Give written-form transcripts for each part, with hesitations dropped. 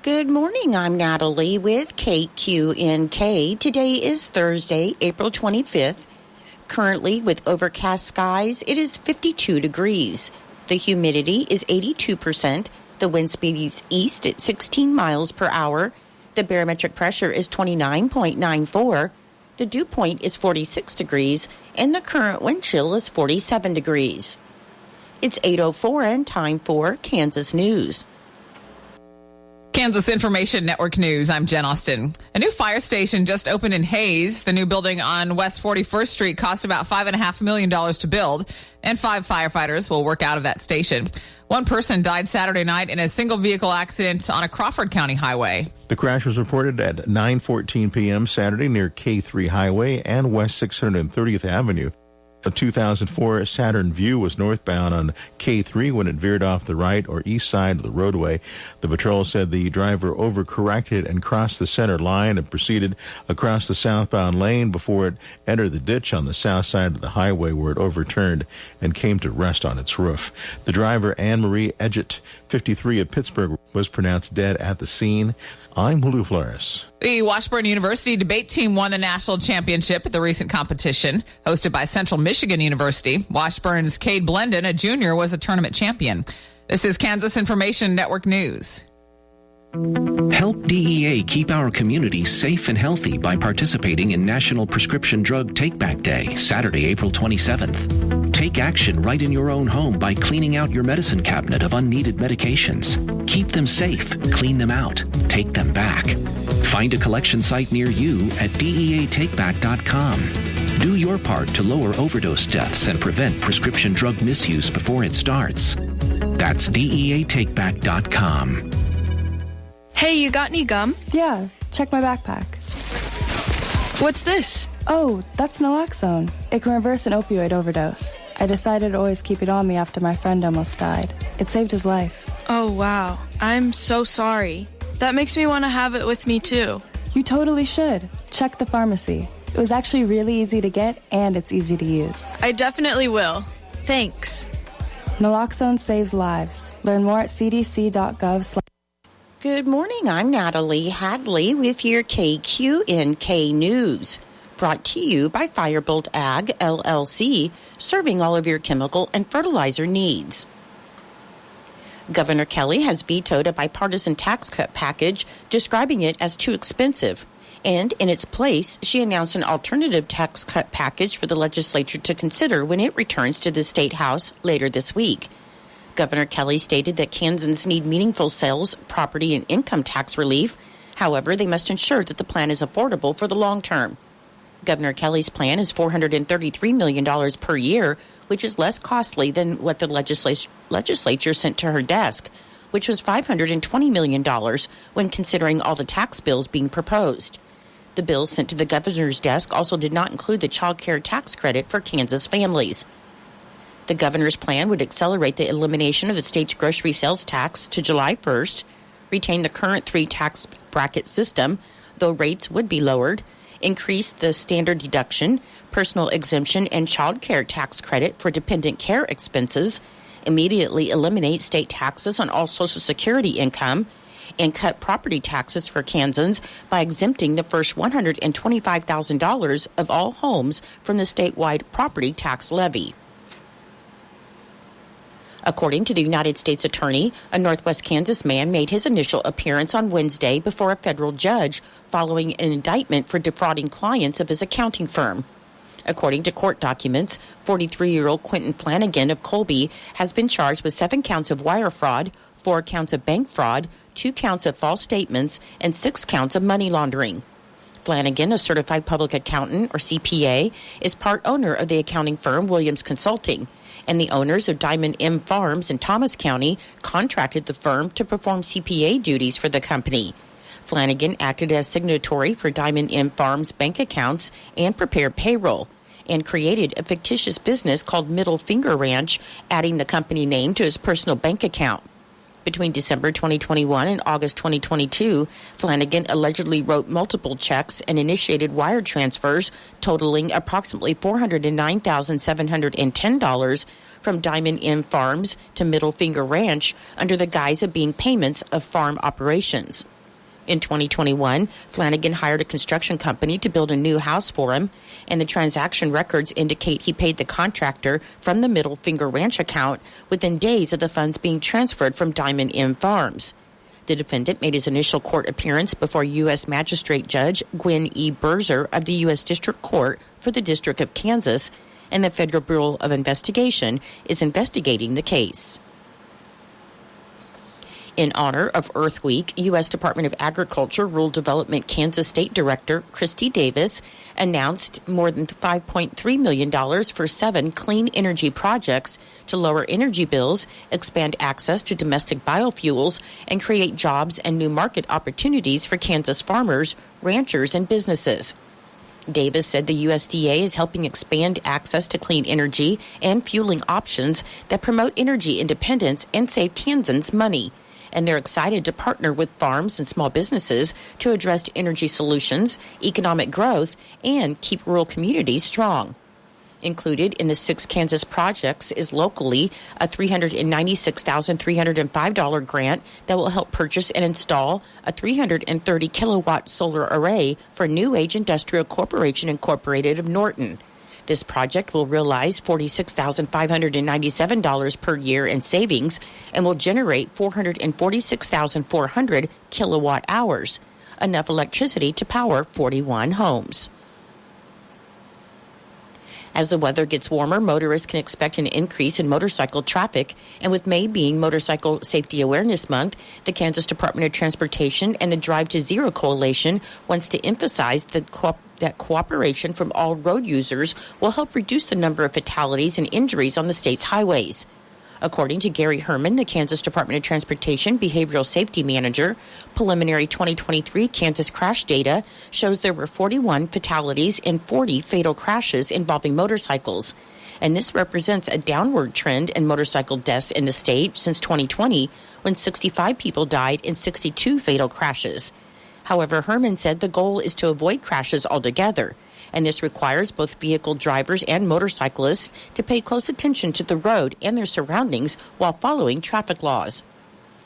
Good morning, I'm Natalie with KQNK. Today is Thursday, April 25th. Currently, with overcast skies, it is 52 degrees. The humidity is 82%. The wind speed is east at 16 miles per hour. The barometric pressure is 29.94. The dew point is 46 degrees, and the current wind chill is 47 degrees. It's 8:04 and time for Kansas News. Kansas Information Network News, I'm Jen Austin. A new fire station just opened in Hayes. The new building on West 41st Street cost about $5.5 million to build, and 5 firefighters will work out of that station. One person died Saturday night in a single vehicle accident on a Crawford County highway. The crash was reported at 9:14 p.m. Saturday near K3 Highway and West 630th Avenue. A 2004 Saturn Vue was northbound on K3 when it veered off the right or east side of the roadway. The patrol said the driver overcorrected and crossed the center line and proceeded across the southbound lane before it entered the ditch on the south side of the highway, where it overturned and came to rest on its roof. The driver, Anne Marie Edgett, 53 of Pittsburgh, was pronounced dead at the scene. I'm Julio Flores. The Washburn University debate team won the national championship at the recent competition. Hosted by Central Michigan University, Washburn's Cade Blendon, a junior, was a tournament champion. This is Kansas Information Network News. Help DEA keep our community safe and healthy by participating in National Prescription Drug Take-Back Day, Saturday, April 27th. Take action right in your own home by cleaning out your medicine cabinet of unneeded medications. Keep them safe, clean them out, take them back. Find a collection site near you at DEATakeback.com. Do your part to lower overdose deaths and prevent prescription drug misuse before it starts. That's DEATakeback.com. Hey, you got any gum? Yeah, check my backpack. What's this? Oh, that's naloxone. It can reverse an opioid overdose. I decided to always keep it on me after my friend almost died. It saved his life. Oh, wow. I'm so sorry. That makes me want to have it with me, too. You totally should. Check the pharmacy. It was actually really easy to get, and it's easy to use. I definitely will. Thanks. Naloxone saves lives. Learn more at cdc.gov/. Good morning, I'm Natalie Hadley with your KQNK News. Brought to you by Firebolt Ag, LLC, serving all of your chemical and fertilizer needs. Governor Kelly has vetoed a bipartisan tax cut package, describing it as too expensive. And in its place, she announced an alternative tax cut package for the legislature to consider when it returns to the State House later this week. Governor Kelly stated that Kansans need meaningful sales, property, and income tax relief. However, they must ensure that the plan is affordable for the long term. Governor Kelly's plan is $433 million per year, which is less costly than what the legislature sent to her desk, which was $520 million when considering all the tax bills being proposed. The bill sent to the governor's desk also did not include the child care tax credit for Kansas families. The governor's plan would accelerate the elimination of the state's grocery sales tax to July 1st, retain the current 3 tax bracket system, though rates would be lowered, increase the standard deduction, personal exemption, and child care tax credit for dependent care expenses, immediately eliminate state taxes on all Social Security income, and cut property taxes for Kansans by exempting the first $125,000 of all homes from the statewide property tax levy. According to the United States Attorney, a Northwest Kansas man made his initial appearance on Wednesday before a federal judge following an indictment for defrauding clients of his accounting firm. According to court documents, 43-year-old Quentin Flanagan of Colby has been charged with 7 counts of wire fraud, 4 counts of bank fraud, 2 counts of false statements, and 6 counts of money laundering. Flanagan, a certified public accountant, or CPA, is part owner of the accounting firm Williams Consulting, and the owners of Diamond M Farms in Thomas County contracted the firm to perform CPA duties for the company. Flanagan acted as signatory for Diamond M Farms bank accounts and prepared payroll, and created a fictitious business called Middle Finger Ranch, adding the company name to his personal bank account. Between December 2021 and August 2022, Flanagan allegedly wrote multiple checks and initiated wire transfers totaling approximately $409,710 from Diamond M Farms to Middle Finger Ranch under the guise of being payments of farm operations. In 2021, Flanagan hired a construction company to build a new house for him, and the transaction records indicate he paid the contractor from the Middle Finger Ranch account within days of the funds being transferred from Diamond M Farms. The defendant made his initial court appearance before U.S. Magistrate Judge Gwen E. Berzer of the U.S. District Court for the District of Kansas, and the Federal Bureau of Investigation is investigating the case. In honor of Earth Week, U.S. Department of Agriculture Rural Development Kansas State Director Christy Davis announced more than $5.3 million for 7 clean energy projects to lower energy bills, expand access to domestic biofuels, and create jobs and new market opportunities for Kansas farmers, ranchers, and businesses. Davis said the USDA is helping expand access to clean energy and fueling options that promote energy independence and save Kansans money. And they're excited to partner with farms and small businesses to address energy solutions, economic growth, and keep rural communities strong. Included in the 6 Kansas projects is locally a $396,305 grant that will help purchase and install a 330-kilowatt solar array for New Age Industrial Corporation Incorporated of Norton. This project will realize $46,597 per year in savings and will generate 446,400 kilowatt hours, enough electricity to power 41 homes. As the weather gets warmer, motorists can expect an increase in motorcycle traffic, and with May being Motorcycle Safety Awareness Month, the Kansas Department of Transportation and the Drive to Zero Coalition wants to emphasize that cooperation from all road users will help reduce the number of fatalities and injuries on the state's highways. According to Gary Herman, the Kansas Department of Transportation Behavioral Safety Manager, preliminary 2023 Kansas crash data shows there were 41 fatalities and 40 fatal crashes involving motorcycles. And this represents a downward trend in motorcycle deaths in the state since 2020, when 65 people died in 62 fatal crashes. However, Herman said the goal is to avoid crashes altogether, and this requires both vehicle drivers and motorcyclists to pay close attention to the road and their surroundings while following traffic laws.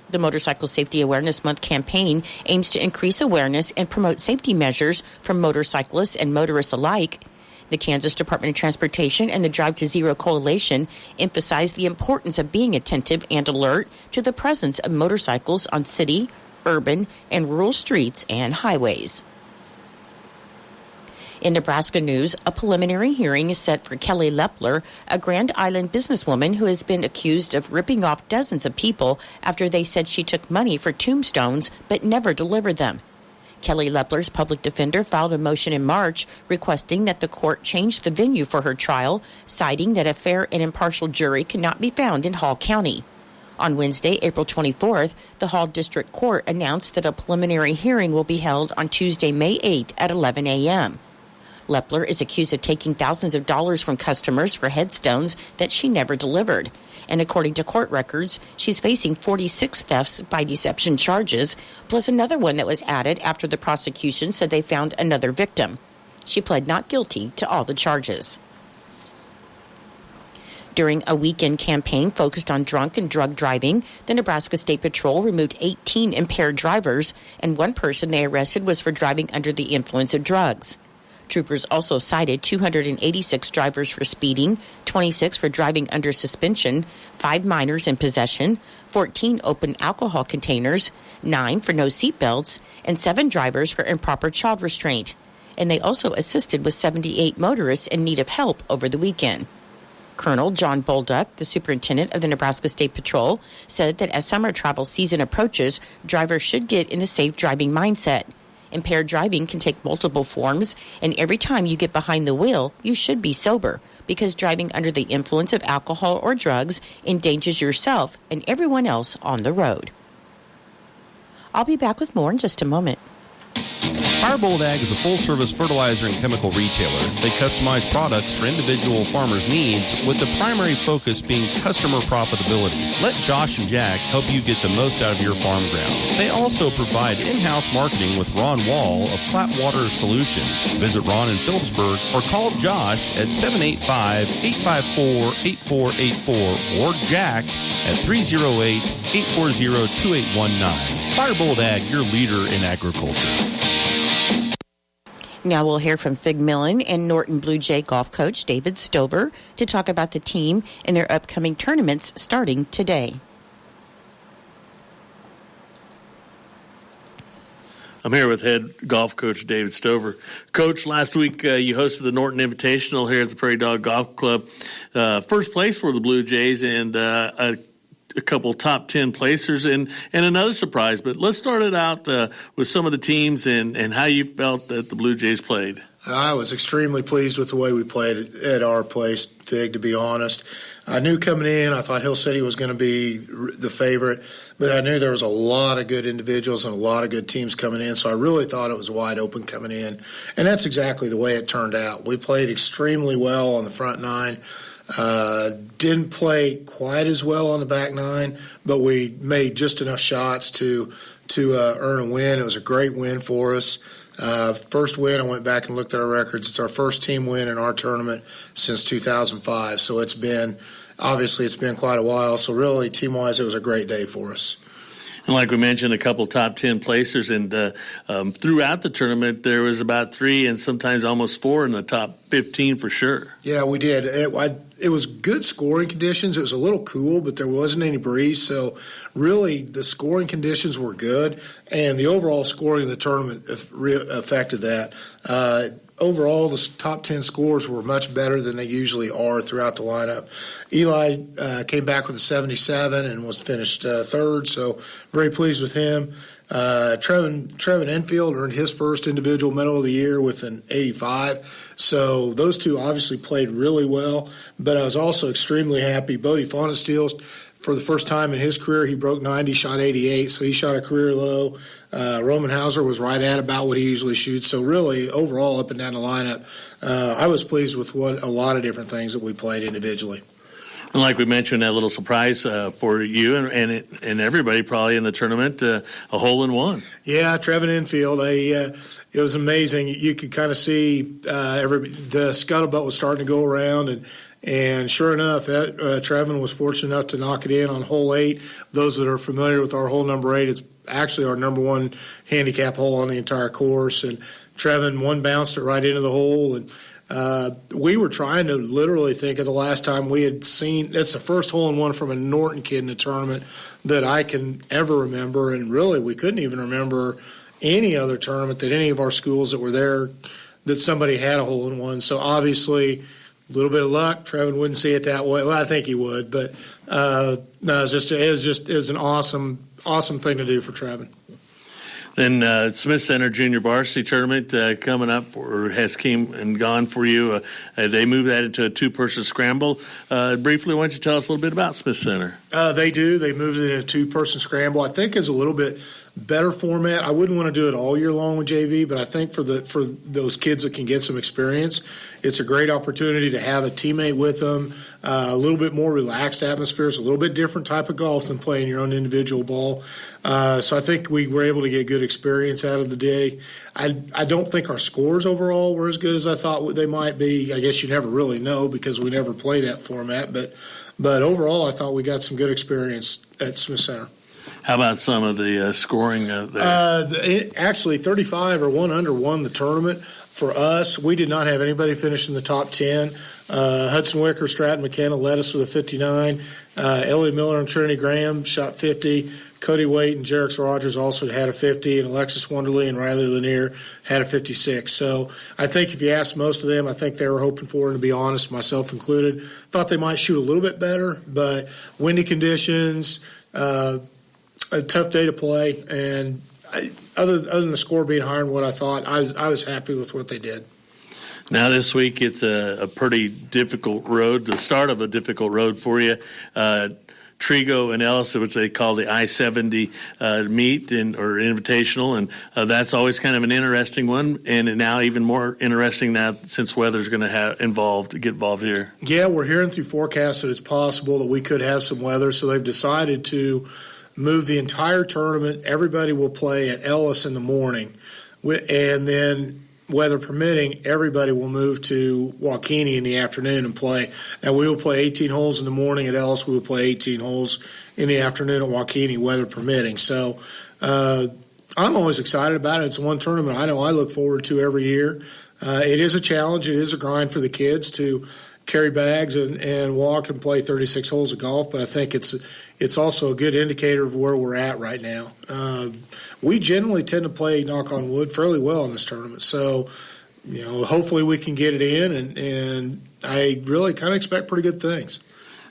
The Motorcycle Safety Awareness Month campaign aims to increase awareness and promote safety measures for motorcyclists and motorists alike. The Kansas Department of Transportation and the Drive to Zero Coalition emphasize the importance of being attentive and alert to the presence of motorcycles on city, urban, and rural streets and highways. In Nebraska news, a preliminary hearing is set for Kelly Lepler, a Grand Island businesswoman who has been accused of ripping off dozens of people after they said she took money for tombstones but never delivered them. Kelly Lepler's public defender filed a motion in March requesting that the court change the venue for her trial, citing that a fair and impartial jury cannot be found in Hall County. On Wednesday, April 24th, the Hall District Court announced that a preliminary hearing will be held on Tuesday, May 8th at 11 a.m. Lepler is accused of taking thousands of dollars from customers for headstones that she never delivered. And according to court records, she's facing 46 thefts by deception charges, plus another one that was added after the prosecution said they found another victim. She pled not guilty to all the charges. During a weekend campaign focused on drunk and drug driving, the Nebraska State Patrol removed 18 impaired drivers, and one person they arrested was for driving under the influence of drugs. Troopers also cited 286 drivers for speeding, 26 for driving under suspension, 5 minors in possession, 14 open alcohol containers, 9 for no seatbelts, and 7 drivers for improper child restraint. And they also assisted with 78 motorists in need of help over the weekend. Colonel John Bolduck, the superintendent of the Nebraska State Patrol, said that as summer travel season approaches, drivers should get in the safe driving mindset. Impaired driving can take multiple forms, and every time you get behind the wheel, you should be sober, because driving under the influence of alcohol or drugs endangers yourself and everyone else on the road. I'll be back with more in just a moment. Firebolt Ag is a full-service fertilizer and chemical retailer. They customize products for individual farmers' needs, with the primary focus being customer profitability. Let Josh and Jack help you get the most out of your farm ground. They also provide in-house marketing with Ron Wall of Flatwater Solutions. Visit Ron in Phillipsburg or call Josh at 785-854-8484 or Jack at 308-840-2819. Firebolt Ag, your leader in agriculture. Now we'll hear from Fig Millen and Norton Blue Jay golf coach David Stover to talk about the team and their upcoming tournaments starting today. I'm here with head golf coach David Stover. Coach, last week you hosted the Norton Invitational here at the Prairie Dog Golf Club. First place for the Blue Jays and a couple top 10 placers and another surprise. But let's start it out with some of the teams and how you felt that the Blue Jays played. I was extremely pleased with the way we played at our place, Fig, to be honest. I knew coming in, I thought Hill City was going to be the favorite, but I knew there was a lot of good individuals and a lot of good teams coming in, so I really thought it was wide open coming in. And that's exactly the way it turned out. We played extremely well on the front nine. Didn't play quite as well on the back nine, but we made just enough shots to earn a win. It was a great win for us. First win, I went back and looked at our records. It's our first team win in our tournament since 2005. So it's been quite a while. So really, team-wise, it was a great day for us. And like we mentioned, a couple top 10 placers, and throughout the tournament, there was about 3 and sometimes almost 4 in the top 15 for sure. Yeah, we did. It was good scoring conditions. It was a little cool, but there wasn't any breeze. So really, the scoring conditions were good, and the overall scoring of the tournament affected that. Overall, the top 10 scores were much better than they usually are throughout the lineup. Eli came back with a 77 and was finished third, so very pleased with him. Trevin Enfield earned his first individual medal of the year with an 85. So those two obviously played really well, but I was also extremely happy. Bodie Faunensteel, for the first time in his career, he broke 90, shot 88, so he shot a career low. Roman Hauser was right at about what he usually shoots. So really, overall, up and down the lineup, I was pleased with a lot of different things that we played individually. And like we mentioned, that little surprise for you and everybody probably in the tournament, a hole-in-one. Yeah, Trevin Enfield, it was amazing. You could kind of see the scuttlebutt was starting to go around, and sure enough, Trevin was fortunate enough to knock it in on hole 8. Those that are familiar with our hole number 8, it's actually our number 1 handicap hole on the entire course, and Trevin one-bounced it right into the hole, and we were trying to literally think of the last time we had seen. It's the first hole-in-one from a Norton kid in the tournament that I can ever remember, and really we couldn't even remember any other tournament that any of our schools that were there that somebody had a hole-in-one. So obviously, a little bit of luck. Trevin wouldn't see it that way. Well, I think he would, but no, it was an awesome thing to do for Trevin. Then Smith Center Junior Varsity Tournament coming up, or has came and gone for you. They moved that into a 2-person scramble. Briefly, why don't you tell us a little bit about Smith Center? They do. They moved it into a 2-person scramble. I think it's a little bit better format. I wouldn't want to do it all year long with JV, but I think for those kids that can get some experience, it's a great opportunity to have a teammate with them. A little bit more relaxed atmosphere. It's a little bit different type of golf than playing your own individual ball. So I think we were able to get good experience out of the day. I don't think our scores overall were as good as I thought they might be. I guess you never really know because we never play that format. But overall, I thought we got some good experience at Smith Center. How about some of the scoring there? Actually, 35 or 1 under won the tournament. For us, we did not have anybody finish in the top 10. Hudson Wicker, Stratton McKenna led us with a 59. Elliot Miller and Trinity Graham shot 50. Cody Waite and Jerix Rogers also had a 50, and Alexis Wonderly and Riley Lanier had a 56. So I think if you ask most of them, I think they were hoping for, and to be honest, myself included, thought they might shoot a little bit better, but windy conditions, a tough day to play, and other than the score being higher than what I thought, I was happy with what they did. Now this week it's a pretty difficult road, the start of a difficult road for you. Trigo and Ellis, which they call the I-70 meet or invitational, and that's always kind of an interesting one, and now even more interesting now since weather's going to get involved here. Yeah, we're hearing through forecasts that it's possible that we could have some weather, so they've decided to move the entire tournament. Everybody will play at Ellis in the morning, and then weather permitting, everybody will move to Waukene in the afternoon and play. Now, we will play 18 holes in the morning at Ellis. We will play 18 holes in the afternoon at Waukene, weather permitting. So I'm always excited about it. It's one tournament I know I look forward to every year. It is a challenge. It is a grind for the kids to carry bags and walk and play 36 holes of golf, but I think it's also a good indicator of where we're at right now. We generally tend to play, knock on wood, fairly well in this tournament. So, hopefully we can get it in, and I really kind of expect pretty good things.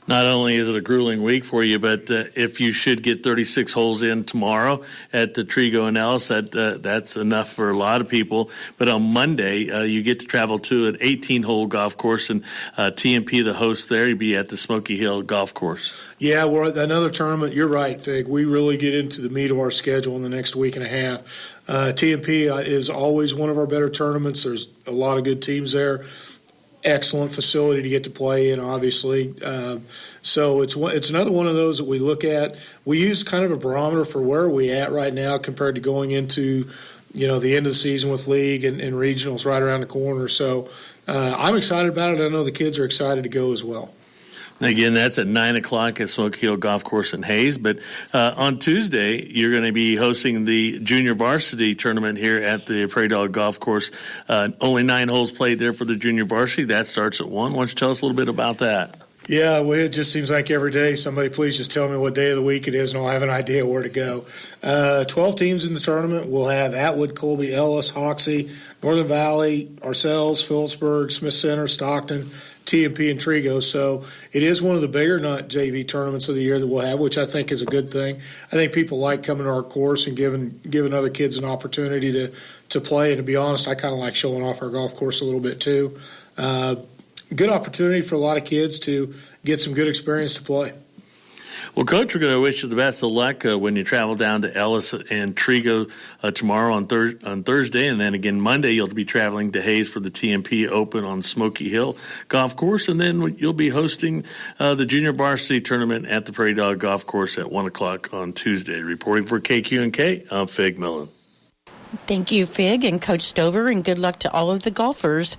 Not only is it a grueling week for you, but if you should get 36 holes in tomorrow at the Trigo and Ellis, that's enough for a lot of people. But on Monday, you get to travel to an 18-hole golf course, and TMP, the host there, you'll be at the Smoky Hill Golf Course. Yeah, we're at another tournament. You're right, Fig. We really get into the meat of our schedule in the next week and a half. TMP is always one of our better tournaments. There's a lot of good teams there. Excellent facility to get to play in, obviously. So it's another one of those that we look at. We use kind of a barometer for where we at right now compared to going into, the end of the season with league and regionals right around the corner. So I'm excited about it. I know the kids are excited to go as well. Again, that's at 9 o'clock at Smoky Hill Golf Course in Hayes. But on Tuesday, you're going to be hosting the junior varsity tournament here at the Prairie Dog Golf Course. Only 9 holes played there for the junior varsity. That starts at 1. Why don't you tell us a little bit about that? Yeah, well, it just seems like every day somebody please just tell me what day of the week it is, and I'll have an idea where to go. 12 teams in the tournament. We'll have Atwood, Colby, Ellis, Hoxie, Northern Valley, ourselves, Phillipsburg, Smith Center, Stockton, TMP, and Trigo. So it is one of the bigger not JV tournaments of the year that we'll have, which I think is a good thing. I think people like coming to our course and giving other kids an opportunity to play. And to be honest, I kind of like showing off our golf course a little bit too. Good opportunity for a lot of kids to get some good experience to play. Well, Coach, we're going to wish you the best of luck when you travel down to Ellis and Trigo tomorrow on Thursday, and then again Monday you'll be traveling to Hayes for the TMP Open on Smoky Hill Golf Course, and then you'll be hosting the Junior Varsity Tournament at the Prairie Dog Golf Course at 1 o'clock on Tuesday. Reporting for KQNK, I'm Fig Millen. Thank you, Fig and Coach Stover, and good luck to all of the golfers.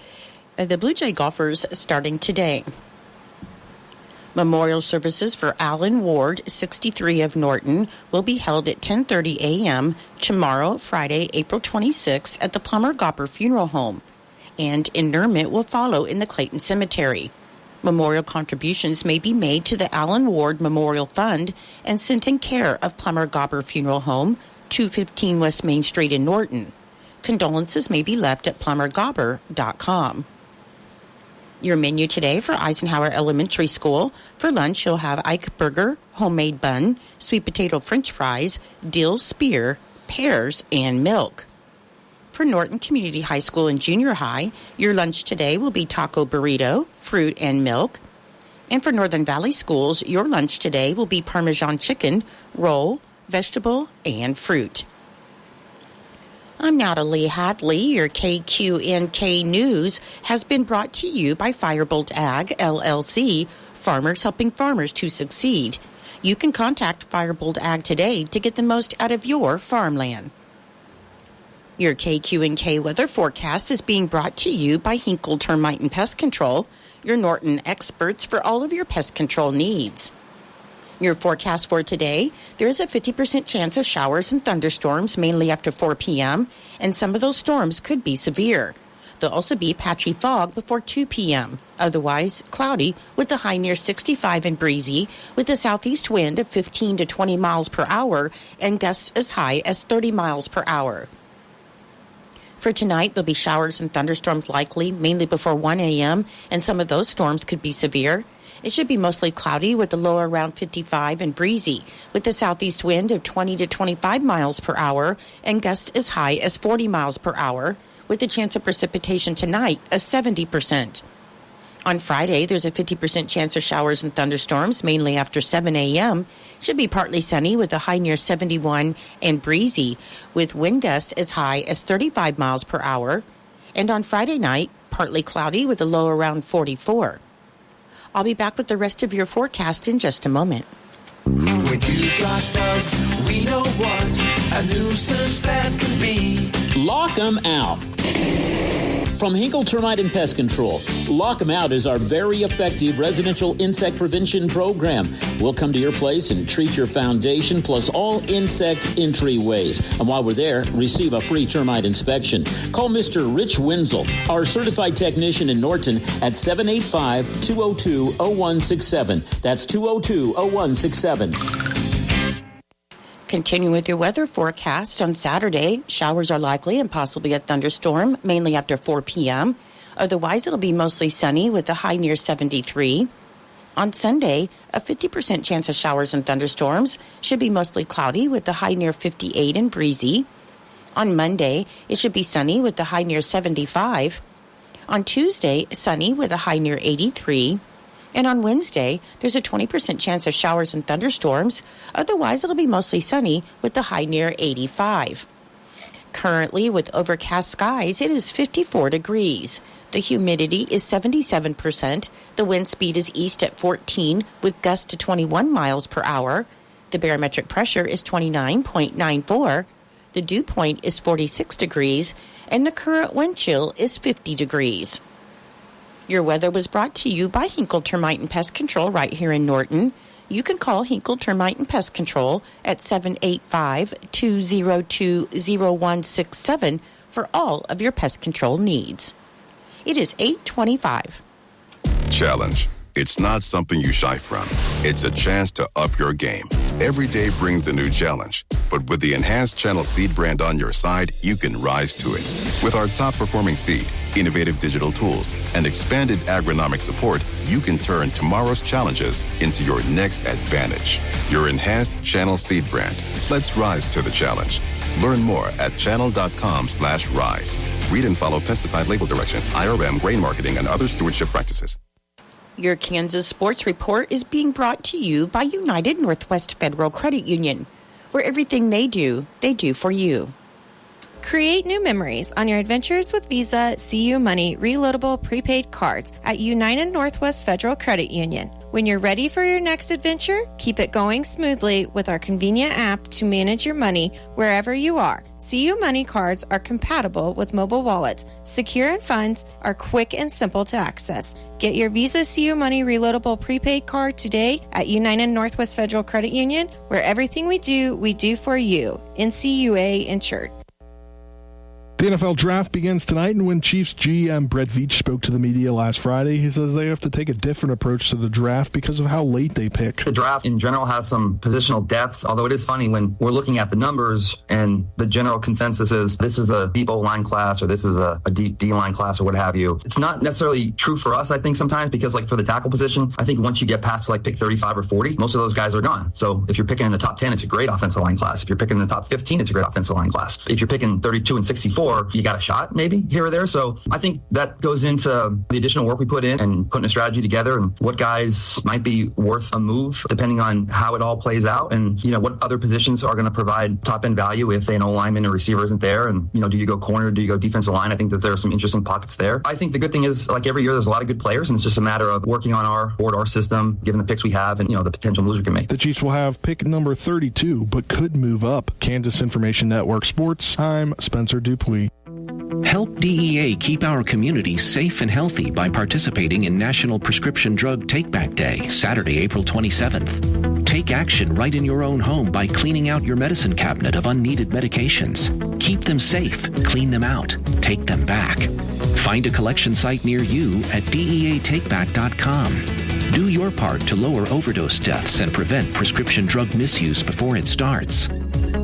The Blue Jay golfers starting today. Memorial services for Alan Ward, 63 of Norton, will be held at 10:30 a.m. tomorrow, Friday, April 26, at the Plummer Gopper Funeral Home, and interment will follow in the Clayton Cemetery. Memorial contributions may be made to the Alan Ward Memorial Fund and sent in care of Plummer Gopper Funeral Home, 215 West Main Street in Norton. Condolences may be left at plummergopper.com. Your menu today for Eisenhower Elementary School. For lunch, you'll have Ike Burger, homemade bun, sweet potato french fries, dill spear, pears, and milk. For Norton Community High School and Junior High, your lunch today will be taco burrito, fruit, and milk. And for Northern Valley Schools, your lunch today will be Parmesan chicken, roll, vegetable, and fruit. I'm Natalie Hadley. Your KQNK News has been brought to you by Firebolt Ag, LLC, farmers helping farmers to succeed. You can contact Firebolt Ag today to get the most out of your farmland. Your KQNK weather forecast is being brought to you by Hinkle Termite and Pest Control, your Norton experts for all of your pest control needs. Your forecast for today, there is a 50% chance of showers and thunderstorms, mainly after 4 p.m., and some of those storms could be severe. There'll also be patchy fog before 2 p.m., otherwise cloudy with a high near 65 and breezy, with a southeast wind of 15 to 20 miles per hour and gusts as high as 30 miles per hour. For tonight, there'll be showers and thunderstorms likely, mainly before 1 a.m., and some of those storms could be severe. It should be mostly cloudy with a low around 55 and breezy, with a southeast wind of 20 to 25 miles per hour and gusts as high as 40 miles per hour, with a chance of precipitation tonight of 70%. On Friday, there's a 50% chance of showers and thunderstorms, mainly after 7 a.m. Should be partly sunny with a high near 71 and breezy, with wind gusts as high as 35 miles per hour. And on Friday night, partly cloudy with a low around 44. I'll be back with the rest of your forecast in just a moment. When you've got bugs, we know what a nuisance that can be. Lock 'em out. From Hinkle Termite and Pest Control, Lock 'em Out is our very effective residential insect prevention program. We'll come to your place and treat your foundation plus all insect entryways. And while we're there, receive a free termite inspection. Call Mr. Rich Wenzel, our certified technician in Norton, at 785-202-0167. That's 202-0167. Continuing with your weather forecast, on Saturday, showers are likely and possibly a thunderstorm, mainly after 4 p.m. Otherwise, it'll be mostly sunny with a high near 73. On Sunday, a 50% chance of showers and thunderstorms. Should be mostly cloudy with a high near 58 and breezy. On Monday, it should be sunny with a high near 75. On Tuesday, sunny with a high near 83. And on Wednesday, there's a 20% chance of showers and thunderstorms. Otherwise, it'll be mostly sunny with the high near 85. Currently, with overcast skies, it is 54 degrees. The humidity is 77%. The wind speed is east at 14 with gusts to 21 miles per hour. The barometric pressure is 29.94. The dew point is 46 degrees. And the current wind chill is 50 degrees. Your weather was brought to you by Hinkle Termite and Pest Control right here in Norton. You can call Hinkle Termite and Pest Control at 785-202-0167 for all of your pest control needs. It is 8:25. Challenge. It's not something you shy from. It's a chance to up your game. Every day brings a new challenge. But with the enhanced Channel Seed brand on your side, you can rise to it. With our top-performing seed, innovative digital tools, and expanded agronomic support, you can turn tomorrow's challenges into your next advantage. Your enhanced Channel Seed brand. Let's rise to the challenge. Learn more at channel.com/rise. Read and follow pesticide label directions, IRM, grain marketing, and other stewardship practices. Your Kansas Sports Report is being brought to you by United Northwest Federal Credit Union, where everything they do for you. Create new memories on your adventures with Visa, CU Money, reloadable prepaid cards at United Northwest Federal Credit Union. When you're ready for your next adventure, keep it going smoothly with our convenient app to manage your money wherever you are. CU Money cards are compatible with mobile wallets, secure and funds are quick and simple to access. Get your Visa CU Money reloadable prepaid card today at United Northwest Federal Credit Union, where everything we do for you. NCUA insured. The NFL draft begins tonight, and when Chiefs GM Brett Veach spoke to the media last Friday, he says they have to take a different approach to the draft because of how late they pick. The draft in general has some positional depth, although it is funny when we're looking at the numbers and the general consensus is this is a deep O-line class or this is a deep D-line class or what have you. It's not necessarily true for us, I think, sometimes because like for the tackle position, I think once you get past like pick 35 or 40, most of those guys are gone. So if you're picking in the top 10, it's a great offensive line class. If you're picking in the top 15, it's a great offensive line class. If you're picking 32 and 64, you got a shot maybe here or there. So I think that goes into the additional work we put in and putting a strategy together and what guys might be worth a move depending on how it all plays out and, you know, what other positions are going to provide top end value if an O-lineman or receiver isn't there. And, you know, do you go corner? Do you go defensive line? I think that there are some interesting pockets there. I think the good thing is like every year there's a lot of good players and it's just a matter of working on our board, our system, given the picks we have and, you know, the potential moves we can make. The Chiefs will have pick number 32, but could move up. Kansas Information Network Sports. I'm Spencer Dupuis. Help DEA keep our communities safe and healthy by participating in National Prescription Drug Take-Back Day, Saturday, April 27th. Take action right in your own home by cleaning out your medicine cabinet of unneeded medications. Keep them safe, clean them out, take them back. Find a collection site near you at DEATakeback.com. Do your part to lower overdose deaths and prevent prescription drug misuse before it starts.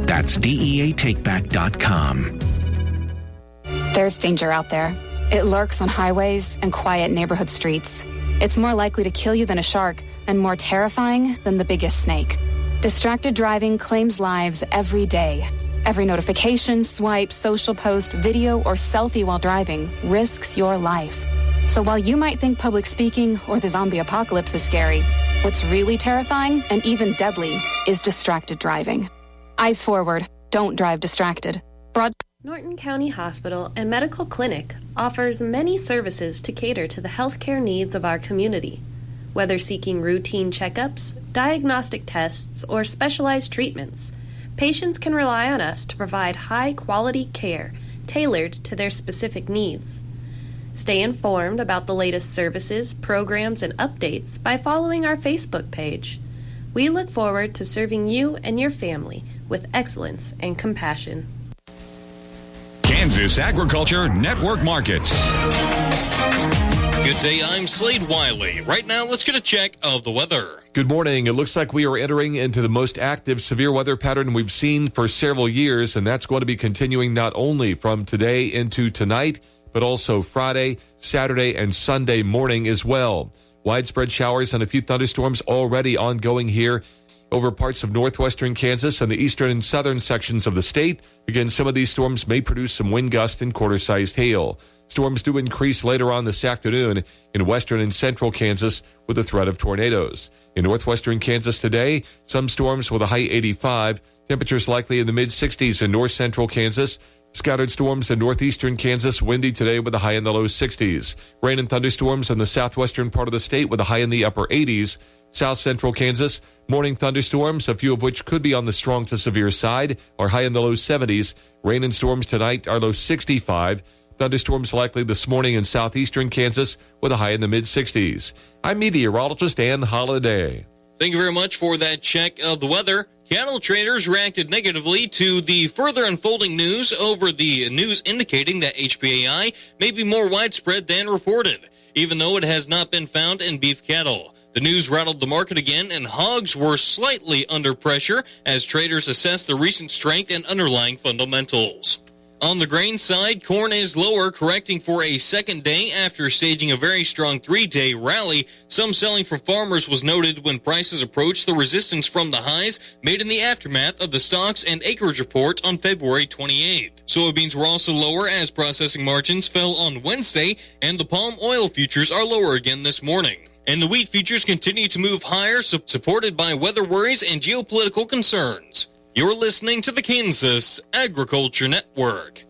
That's DEATakeback.com. There's danger out there. It lurks on highways and quiet neighborhood streets. It's more likely to kill you than a shark and more terrifying than the biggest snake. Distracted driving claims lives every day. Every notification, swipe, social post, video, or selfie while driving risks your life. So while you might think public speaking or the zombie apocalypse is scary, what's really terrifying and even deadly is distracted driving. Eyes forward. Don't drive distracted. Norton County Hospital and Medical Clinic offers many services to cater to the healthcare needs of our community. Whether seeking routine checkups, diagnostic tests, or specialized treatments, patients can rely on us to provide high-quality care tailored to their specific needs. Stay informed about the latest services, programs, and updates by following our Facebook page. We look forward to serving you and your family with excellence and compassion. Kansas Agriculture Network Markets. Good day, I'm Slade Wiley. Right now, let's get a check of the weather. Good morning. It looks like we are entering into the most active severe weather pattern we've seen for several years, and that's going to be continuing not only from today into tonight, but also Friday, Saturday, and Sunday morning as well. Widespread showers and a few thunderstorms already ongoing here over parts of northwestern Kansas and the eastern and southern sections of the state. Again, some of these storms may produce some wind gusts and quarter-sized hail. Storms do increase later on this afternoon in western and central Kansas with the threat of tornadoes. In northwestern Kansas today, some storms with a high 85. Temperatures likely in the mid-60s in north central Kansas. Scattered storms in northeastern Kansas, windy today with a high in the low 60s. Rain and thunderstorms in the southwestern part of the state with a high in the upper 80s. South central Kansas, morning thunderstorms, a few of which could be on the strong to severe side, are high in the low 70s. Rain and storms tonight are low 65. Thunderstorms likely this morning in southeastern Kansas with a high in the mid-60s. I'm meteorologist Ann Holliday. Thank you very much for that check of the weather. Cattle traders reacted negatively to the further unfolding news over the news indicating that HPAI may be more widespread than reported, even though it has not been found in beef cattle. The news rattled the market again, and hogs were slightly under pressure as traders assessed the recent strength and underlying fundamentals. On the grain side, corn is lower, correcting for a second day after staging a very strong 3-day rally. Some selling from farmers was noted when prices approached the resistance from the highs made in the aftermath of the stocks and acreage report on February 28th. Soybeans were also lower as processing margins fell on Wednesday, and the palm oil futures are lower again this morning. And the wheat futures continue to move higher, supported by weather worries and geopolitical concerns. You're listening to the Kansas Agriculture Network.